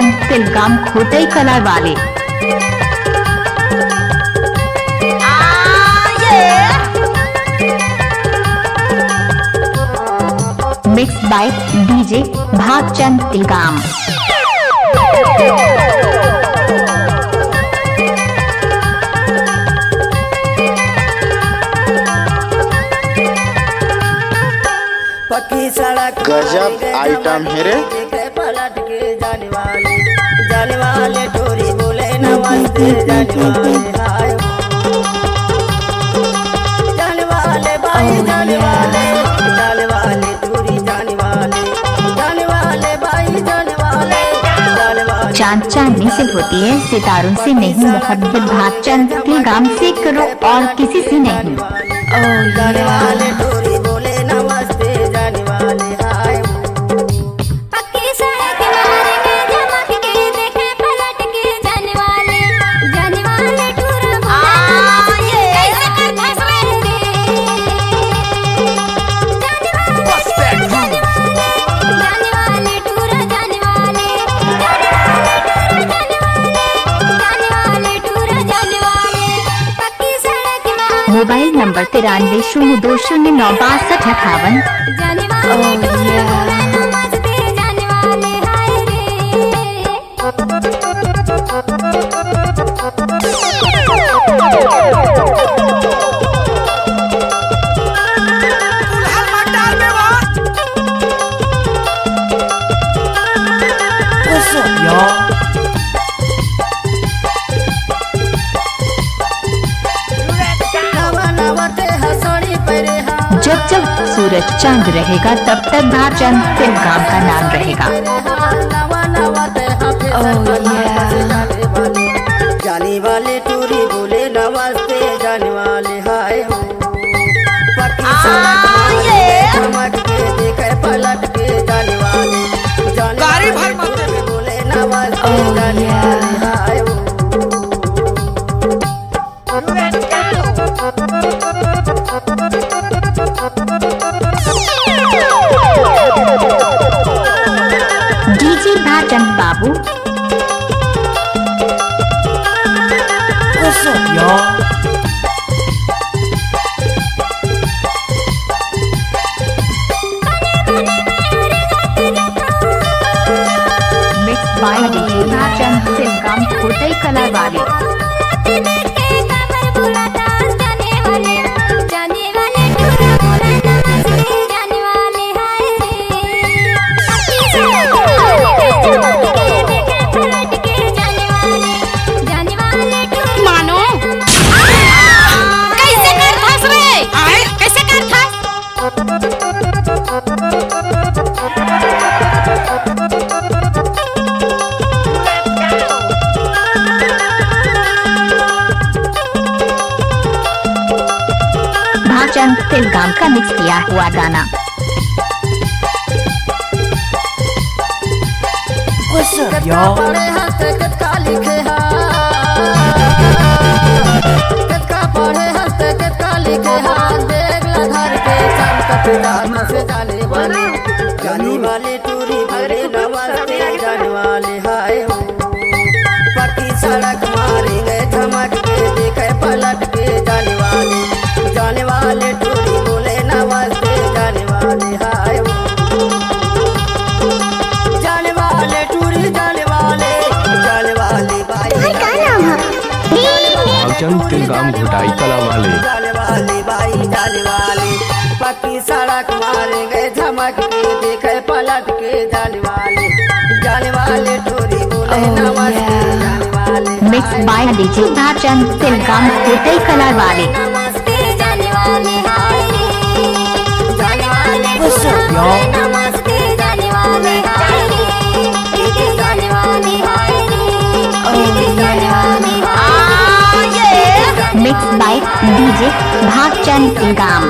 भागचंद तिलगाम खोटई कलार वाले। Mix by DJ Bhagchand Tilgam. पक्की सड़क गजब आइटम है रे। पलट के जाने वाले टोरी बोले नमस्ते हाय जाने वाले भाई जाने वाले टोरी जाने वाले भाई जाने वाले। चांद चांदनी से होती है, सितारों से नहीं। मोहब्बत भागचंद तिलगाम से करो और किसी से नहीं। जाने वाले टोरी बोले नमस्ते जाने वाले हाय पक्की सड़क किनारे के झमक के देखे पलट के जाने वाले टूरा कैसे कर धस रहे थे जाने वाले टूरा जाने वाले पक्की सड़क किनारे। Mobile number 9302096258। जाने वाले टूरा नमस्ते जाने वाले हाय जब जब सूरज चांद रहेगा तब तक भागचंद तिलगाम का नाम रहेगा। जाने वाले टूरी बोले नमस्ते जाने वाले हाय पक्की सड़क चमक के देखे पलट के जाने वाले बोले नमस्ते जाने वाले हाय डीजे भागचंद बाबू। Mix by DJ Bhagchand Tilgam Khotai Kalar वाले। भागचंद तिलगाम का मिक्स किया हुआ गाना। पढ़े हंस कतका लिखे पढ़े हंस कतका लिखे देख लधर के से जाने वाले टूरी भरे नमस्ते जाने वाले हाय पक्की सड़क मारेंगे धमक के देखे पलट के जाने वाले टूरी बोले नमस्ते जाने वाले हाय जाने वाले टूरी जाने वाले भाई भागचंद तिलगाम घोटाई कला वाले। जाने वाले पक्की सड़क मारेंगे धमक के देखे पलट के जाने वाले टोरी बोले नमस्ते जाने वाले। Mix by DJ Bhagchand Tilgam Khotai Kalar वाले। नमस्ते जाने वाले हाय जाने वाले नमस्ते जाने वाले हाय जाने वाले हाय मिक्स बाय डीजे भागचंद तिलगाम।